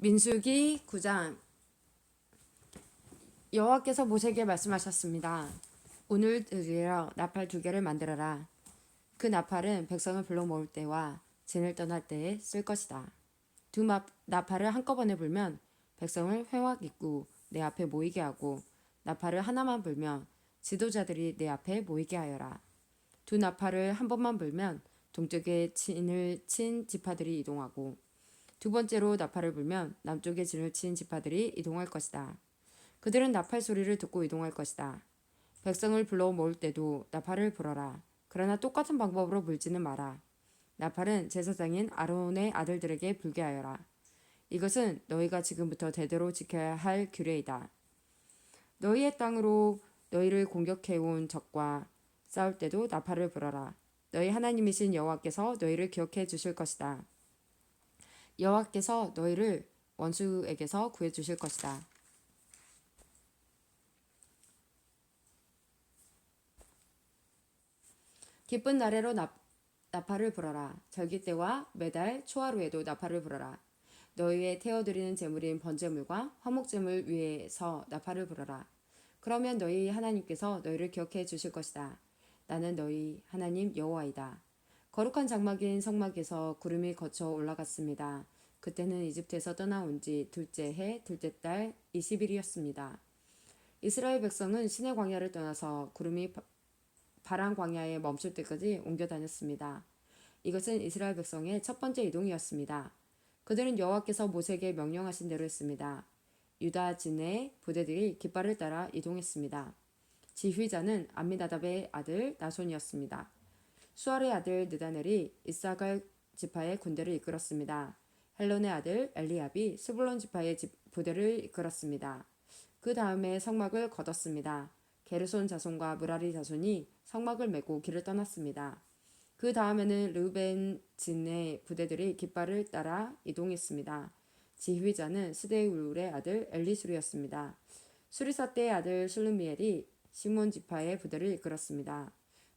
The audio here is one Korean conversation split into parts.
민수기 9장. 여호와께서 모세에게 말씀하셨습니다. 오늘 들이러 나팔 2개를 만들어라. 그 나팔은 백성을 불러 모을 때와 진을 떠날 때에 쓸 것이다. 나팔을 한꺼번에 불면 백성을 회막 입구 내 앞에 모이게 하고, 나팔을 하나만 불면 지도자들이 내 앞에 모이게 하여라. 두 나팔을 한 번만 불면 동쪽에 진을 친 지파들이 이동하고, 두 번째로 나팔을 불면 남쪽에 진을 친 지파들이 이동할 것이다. 그들은 나팔 소리를 듣고 이동할 것이다. 백성을 불러 모을 때도 나팔을 불어라. 그러나 똑같은 방법으로 불지는 마라. 나팔은 제사장인 아론의 아들들에게 불게 하여라. 이것은 너희가 지금부터 대대로 지켜야 할 규례이다. 너희의 땅으로 너희를 공격해온 적과 싸울 때도 나팔을 불어라. 너희 하나님이신 여호와께서 너희를 기억해 주실 것이다. 여호와께서 너희를 원수에게서 구해 주실 것이다. 기쁜 날에로 나팔을 불어라. 절기 때와 매달 초하루에도 나팔을 불어라. 너희의 태워드리는 제물인 번제물과 화목제물 위에서 나팔을 불어라. 그러면 너희 하나님께서 너희를 기억해 주실 것이다. 나는 너희 하나님 여호와이다. 거룩한 장막인 성막에서 구름이 거쳐 올라갔습니다. 그때는 이집트에서 떠나온 지 둘째 해 둘째 달 20일이었습니다. 이스라엘 백성은 시내 광야를 떠나서 구름이 바란 광야에 멈출 때까지 옮겨 다녔습니다. 이것은 이스라엘 백성의 첫 번째 이동이었습니다. 그들은 여호와께서 모세에게 명령하신 대로 했습니다. 유다 진의 부대들이 깃발을 따라 이동했습니다. 지휘자는 암미나답의 아들 나손이었습니다. 수알의 아들 느다넬이 이사갈 지파의 군대를 이끌었습니다. 헬론의 아들 엘리압이 스불론 지파의 부대를 이끌었습니다. 그 다음에 성막을 걷었습니다. 게르손 자손과 무라리 자손이 성막을 메고 길을 떠났습니다. 그 다음에는 르우벤 진의 부대들이 깃발을 따라 이동했습니다. 지휘자는 스데울의 아들 엘리수리였습니다. 수리사떼의 아들 슬루미엘이 시몬 지파의 부대를 이끌었습니다.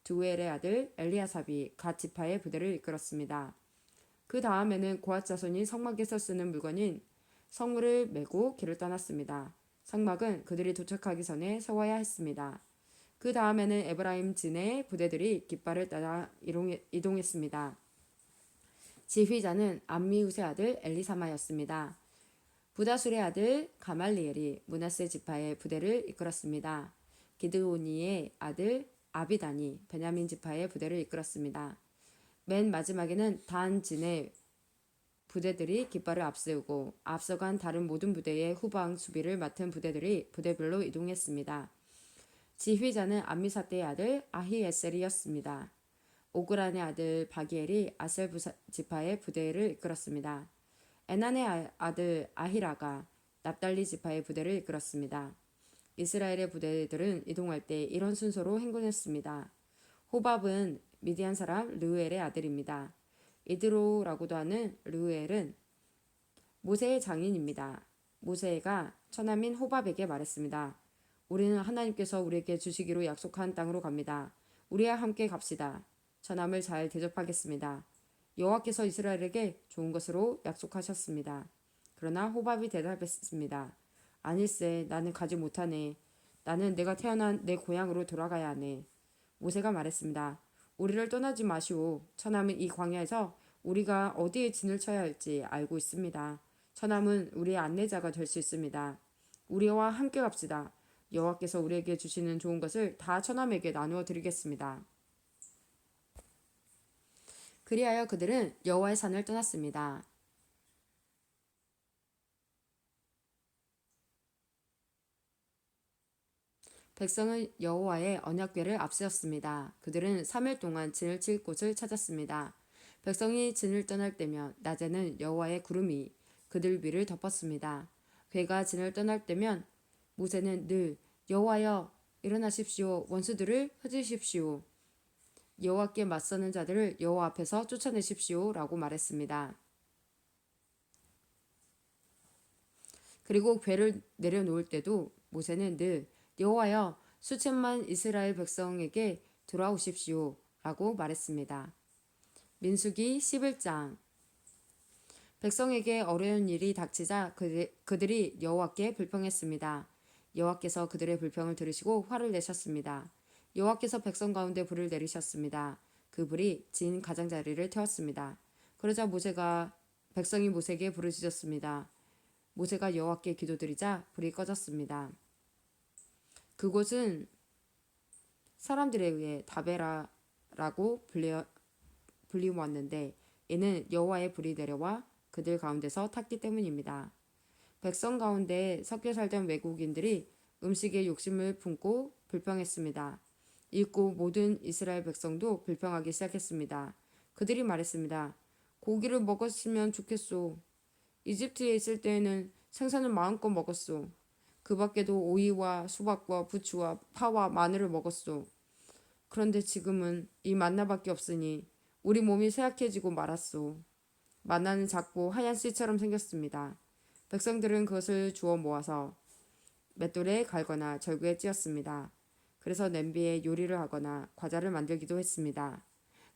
두엘의 아들 엘리아삽이 갓 지파의 부대를 이끌었습니다. 그 다음에는 고앗 자손이 성막에서 쓰는 물건인 성물을 메고 길을 떠났습니다. 성막은 그들이 도착하기 전에 세워야 했습니다. 그 다음에는 에브라임 진의 부대들이 깃발을 따라 이동했습니다. 지휘자는 암미우스의 아들 엘리사마였습니다. 부다술의 아들 가말리엘이 므낫세 지파의 부대를 이끌었습니다. 기드오니의 아들 아비단이 베냐민 지파의 부대를 이끌었습니다. 맨 마지막에는 단 진의 부대들이 깃발을 앞세우고, 앞서간 다른 모든 부대의 후방 수비를 맡은 부대들이 부대별로 이동했습니다. 지휘자는 암미사떼의 아들 아히에셀이었습니다. 오그란의 아들 바기엘이 아셀 지파의 부대를 이끌었습니다. 에난의 아들 아히라가 납달리 지파의 부대를 이끌었습니다. 이스라엘의 부대들은 이동할 때 이런 순서로 행군했습니다. 호밥은 미디안 사람 르우엘의 아들입니다. 이드로라고도 하는 르우엘은 모세의 장인입니다. 모세가 처남인 호밥에게 말했습니다. 우리는 하나님께서 우리에게 주시기로 약속한 땅으로 갑니다. 우리와 함께 갑시다. 처남을 잘 대접하겠습니다. 여호와께서 이스라엘에게 좋은 것으로 약속하셨습니다. 그러나 호밥이 대답했습니다. 아닐세, 나는 가지 못하네. 나는 내가 태어난 내 고향으로 돌아가야 하네. 모세가 말했습니다. 우리를 떠나지 마시오. 처남은 이 광야에서 우리가 어디에 진을 쳐야 할지 알고 있습니다. 처남은 우리의 안내자가 될 수 있습니다. 우리와 함께 갑시다. 여호와께서 우리에게 주시는 좋은 것을 다 처남에게 나누어 드리겠습니다. 그리하여 그들은 여호와의 산을 떠났습니다. 백성은 여호와의 언약궤를 앞세웠습니다. 그들은 3일 동안 진을 칠 곳을 찾았습니다. 백성이 진을 떠날 때면 낮에는 여호와의 구름이 그들 위를 덮었습니다. 궤가 진을 떠날 때면 모세는 늘 여호와여 일어나십시오. 원수들을 흩으십시오. 여호와께 맞서는 자들을 여호와 앞에서 쫓아내십시오. 라고 말했습니다. 그리고 궤를 내려놓을 때도 모세는 늘 여호와여 수천만 이스라엘 백성에게 돌아오십시오. 라고 말했습니다. 민수기 11장. 백성에게 어려운 일이 닥치자 그들이 여호와께 불평했습니다. 여호와께서 그들의 불평을 들으시고 화를 내셨습니다. 여호와께서 백성 가운데 불을 내리셨습니다. 그 불이 진 가장자리를 태웠습니다. 그러자 백성이 모세에게 부르짖었습니다. 모세가 여호와께 기도드리자 불이 꺼졌습니다. 그곳은 사람들에 의해 다베라라고 불리웠는데 이는 여호와의 불이 내려와 그들 가운데서 탔기 때문입니다. 백성 가운데 섞여 살던 외국인들이 음식에 욕심을 품고 불평했습니다. 이윽고 모든 이스라엘 백성도 불평하기 시작했습니다. 그들이 말했습니다. 고기를 먹었으면 좋겠소. 이집트에 있을 때에는 생선을 마음껏 먹었소. 그 밖에도 오이와 수박과 부추와 파와 마늘을 먹었소. 그런데 지금은 이 만나밖에 없으니 우리 몸이 쇠약해지고 말았소. 만나는 작고 하얀 씨처럼 생겼습니다. 백성들은 그것을 주워 모아서 맷돌에 갈거나 절구에 찧었습니다. 그래서 냄비에 요리를 하거나 과자를 만들기도 했습니다.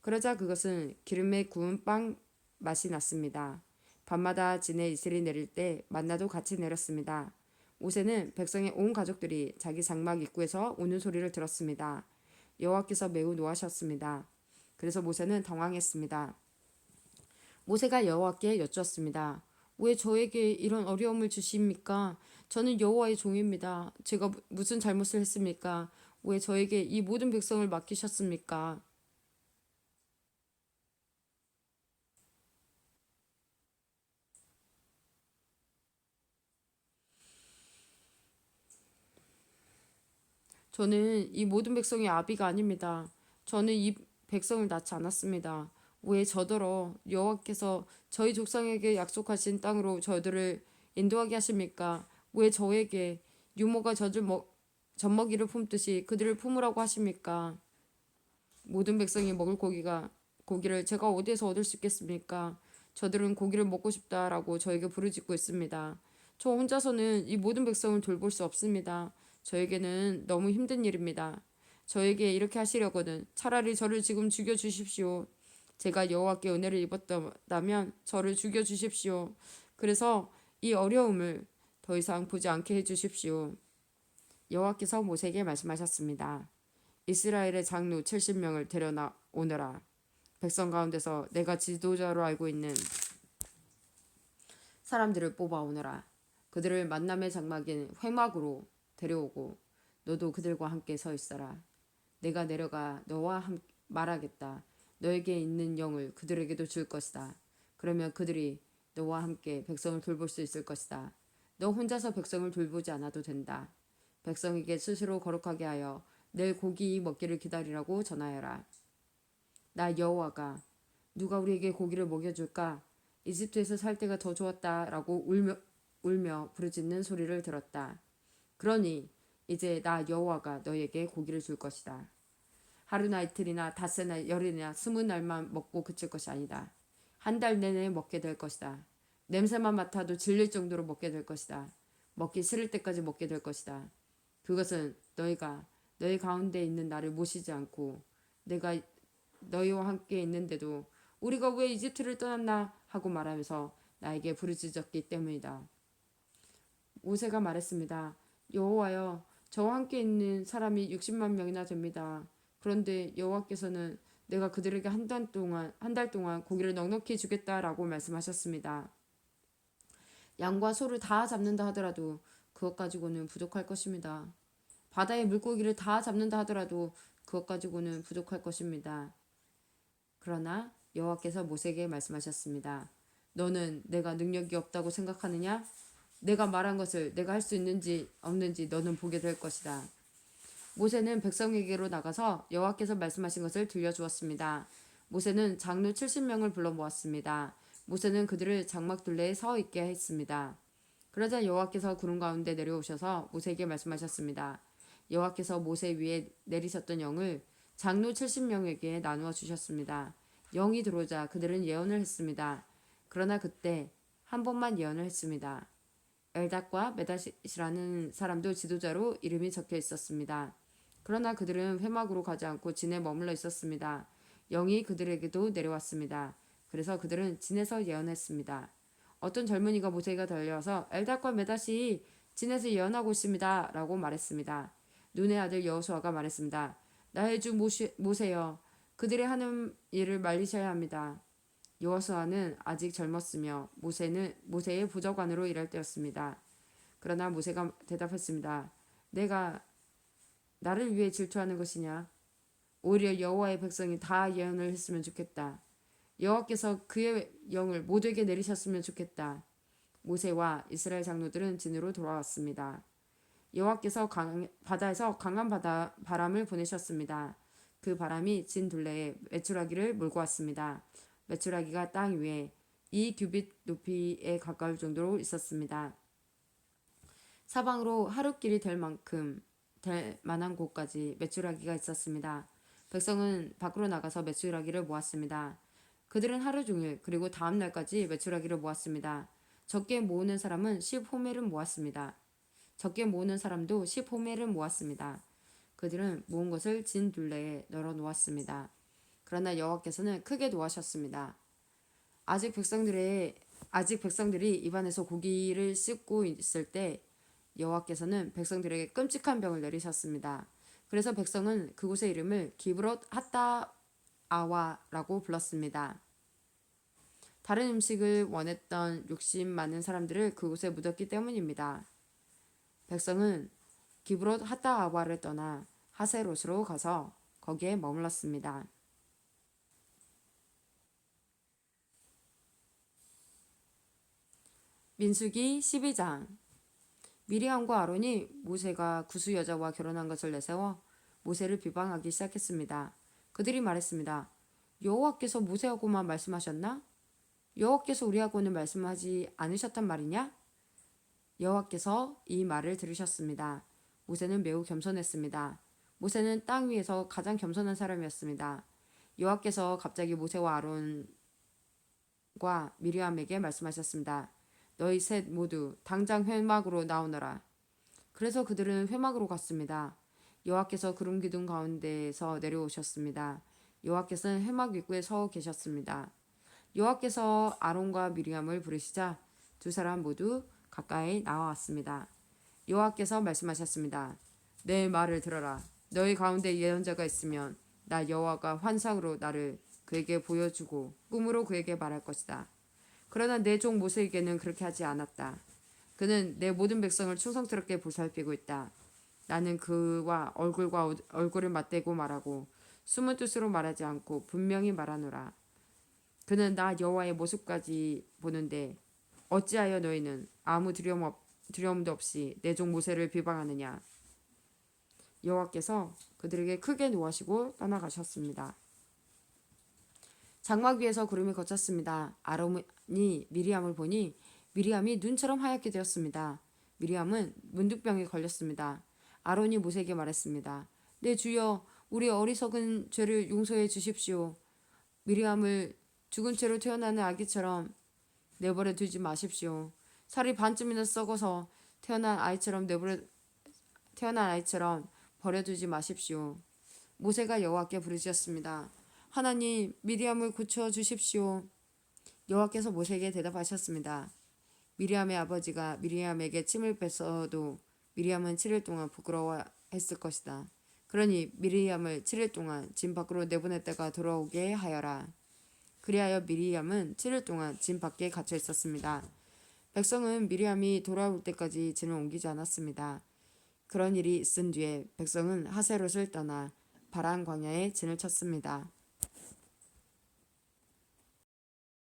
그러자 그것은 기름에 구운 빵 맛이 났습니다. 밤마다 진에 이슬이 내릴 때 만나도 같이 내렸습니다. 모세는 백성의 온 가족들이 자기 장막 입구에서 우는 소리를 들었습니다. 여호와께서 매우 노하셨습니다. 그래서 모세는 당황했습니다. 모세가 여호와께 여쭈었습니다. 왜 저에게 이런 어려움을 주십니까? 저는 여호와의 종입니다. 제가 무슨 잘못을 했습니까? 왜 저에게 이 모든 백성을 맡기셨습니까? 저는 이 모든 백성의 아비가 아닙니다. 저는 이 백성을 낳지 않았습니다. 왜 저더러 여호와께서 저희 족상에게 약속하신 땅으로 저들을 인도하게 하십니까? 왜 저에게 유모가 젖먹이를 품듯이 그들을 품으라고 하십니까? 모든 백성이 먹을 고기를 제가 어디에서 얻을 수 있겠습니까? 저들은 고기를 먹고 싶다라고 저에게 부르짖고 있습니다. 저 혼자서는 이 모든 백성을 돌볼 수 없습니다. 저에게는 너무 힘든 일입니다. 저에게 이렇게 하시려거든 차라리 저를 지금 죽여 주십시오. 제가 여호와께 은혜를 입었다면 저를 죽여 주십시오. 그래서 이 어려움을 더 이상 보지 않게 해 주십시오. 여호와께서 모세에게 말씀하셨습니다. 이스라엘의 장로 70명을 데려나 오너라. 백성 가운데서 내가 지도자로 알고 있는 사람들을 뽑아 오너라. 그들을 만남의 장막인 회막으로 데려오고 너도 그들과 함께 서 있어라. 내가 내려가 너와 말하겠다. 너에게 있는 영을 그들에게도 줄 것이다. 그러면 그들이 너와 함께 백성을 돌볼 수 있을 것이다. 너 혼자서 백성을 돌보지 않아도 된다. 백성에게 스스로 거룩하게 하여 내일 고기 먹기를 기다리라고 전하여라. 나 여호와가 누가 우리에게 고기를 먹여줄까? 이집트에서 살 때가 더 좋았다라고 울며 부르짖는 소리를 들었다. 그러니 이제 나 여호와가 너에게 고기를 줄 것이다. 하루나 이틀이나 닷새나 열이나 20날만 먹고 그칠 것이 아니다. 한 달 내내 먹게 될 것이다. 냄새만 맡아도 질릴 정도로 먹게 될 것이다. 먹기 싫을 때까지 먹게 될 것이다. 그것은 너희가 너희 가운데 있는 나를 모시지 않고 내가 너희와 함께 있는데도 우리가 왜 이집트를 떠났나 하고 말하면서 나에게 부르짖었기 때문이다. 모세가 말했습니다. 여호와여, 저와 함께 있는 사람이 60만 명이나 됩니다. 그런데 여호와께서는 내가 그들에게 한 달 동안 고기를 넉넉히 주겠다라고 말씀하셨습니다. 양과 소를 다 잡는다 하더라도 그것 가지고는 부족할 것입니다. 바다의 물고기를 다 잡는다 하더라도 그것 가지고는 부족할 것입니다. 그러나 여호와께서 모세에게 말씀하셨습니다. 너는 내가 능력이 없다고 생각하느냐? 내가 말한 것을 내가 할 수 있는지 없는지 너는 보게 될 것이다. 모세는 백성에게로 나가서 여호와께서 말씀하신 것을 들려주었습니다. 모세는 장로 70명을 불러 모았습니다. 모세는 그들을 장막 둘레에 서 있게 했습니다. 그러자 여호와께서 구름 가운데 내려오셔서 모세에게 말씀하셨습니다. 여호와께서 모세 위에 내리셨던 영을 장로 70명에게 나누어 주셨습니다. 영이 들어오자 그들은 예언을 했습니다. 그러나 그때 한 번만 예언을 했습니다. 엘닷과 메닷이라는 사람도 지도자로 이름이 적혀 있었습니다. 그러나 그들은 회막으로 가지 않고 진에 머물러 있었습니다. 영이 그들에게도 내려왔습니다. 그래서 그들은 진에서 예언했습니다. 어떤 젊은이가 모세에게 달려와서 엘닷과 메닷이 진에서 예언하고 있습니다. 라고 말했습니다. 눈의 아들 여호수아가 말했습니다. 나의 주 모세여, 그들의 하는 일을 말리셔야 합니다. 여호수아는 아직 젊었으며 모세의 부적관으로 일할 때였습니다. 그러나 모세가 대답했습니다. 내가 나를 위해 질투하는 것이냐? 오히려 여호와의 백성이 다 예언을 했으면 좋겠다. 여호와께서 그의 영을 모두에게 내리셨으면 좋겠다. 모세와 이스라엘 장로들은 진으로 돌아왔습니다. 여호와께서 바다에서 강한 바람을 보내셨습니다. 그 바람이 진 둘레에 메추라기를 몰고 왔습니다. 메추라기가 땅 위에 2규빗 높이에 가까울 정도로 있었습니다. 사방으로 하룻길이 될 만한 곳까지 메추라기가 있었습니다. 백성은 밖으로 나가서 메추라기를 모았습니다. 그들은 하루 종일 그리고 다음 날까지 메추라기를 모았습니다. 적게 모으는 사람은 10호멜을 모았습니다. 적게 모으는 사람도 10호멜을 모았습니다. 그들은 모은 것을 진 둘레에 널어 놓았습니다. 그러나 여호와께서는 크게 노하셨습니다. 아직 백성들이 입안에서 고기를 씹고 있을 때 여호와께서는 백성들에게 끔찍한 병을 내리셨습니다. 그래서 백성은 그곳의 이름을 기브롯 핫다아와라고 불렀습니다. 다른 음식을 원했던 욕심 많은 사람들을 그곳에 묻었기 때문입니다. 백성은 기브롯 핫다아와를 떠나 하세롯으로 가서 거기에 머물렀습니다. 민수기 12장. 미리암과 아론이 모세가 구스 여자와 결혼한 것을 내세워 모세를 비방하기 시작했습니다. 그들이 말했습니다. 여호와께서 모세하고만 말씀하셨나? 여호와께서 우리하고는 말씀하지 않으셨단 말이냐? 여호와께서 이 말을 들으셨습니다. 모세는 매우 겸손했습니다. 모세는 땅 위에서 가장 겸손한 사람이었습니다. 여호와께서 갑자기 모세와 아론과 미리암에게 말씀하셨습니다. 너희 셋 모두 당장 회막으로 나오너라. 그래서 그들은 회막으로 갔습니다. 여호와께서 구름 기둥 가운데에서 내려오셨습니다. 여호와께서는 회막 입구에 서 계셨습니다. 여호와께서 아론과 미리암을 부르시자 두 사람 모두 가까이 나와왔습니다. 여호와께서 말씀하셨습니다. 내 말을 들어라. 너희 가운데 예언자가 있으면 나 여호와가 환상으로 나를 그에게 보여주고 꿈으로 그에게 말할 것이다. 그러나 내 종 모세에게는 그렇게 하지 않았다. 그는 내 모든 백성을 충성스럽게 보살피고 있다. 나는 그와 얼굴과 얼굴을 맞대고 말하고 숨은 뜻으로 말하지 않고 분명히 말하노라. 그는 나 여호와의 모습까지 보는데 어찌하여 너희는 아무 두려움도 없이 내 종 모세를 비방하느냐. 여호와께서 그들에게 크게 노하시고 떠나가셨습니다. 장막 위에서 구름이 걷혔습니다. 아론이 미리암을 보니 미리암이 눈처럼 하얗게 되었습니다. 미리암은 문득병에 걸렸습니다. 아론이 모세에게 말했습니다. 내 주여, 우리 어리석은 죄를 용서해 주십시오. 미리암을 죽은 채로 태어나는 아기처럼 내버려 두지 마십시오. 살이 반쯤이나 썩어서 태어난 아이처럼 버려두지 마십시오. 모세가 여호와께 부르짖었습니다. 하나님, 미리암을 고쳐 주십시오. 여호와께서 모세에게 대답하셨습니다. 미리암의 아버지가 미리암에게 침을 뺐어도 미리암은 7일 동안 부끄러워했을 것이다. 그러니 미리암을 7일 동안 진 밖으로 내보냈다가 돌아오게 하여라. 그리하여 미리암은 7일 동안 진 밖에 갇혀 있었습니다. 백성은 미리암이 돌아올 때까지 진을 옮기지 않았습니다. 그런 일이 있은 뒤에 백성은 하세롯을 떠나 바란 광야에 진을 쳤습니다.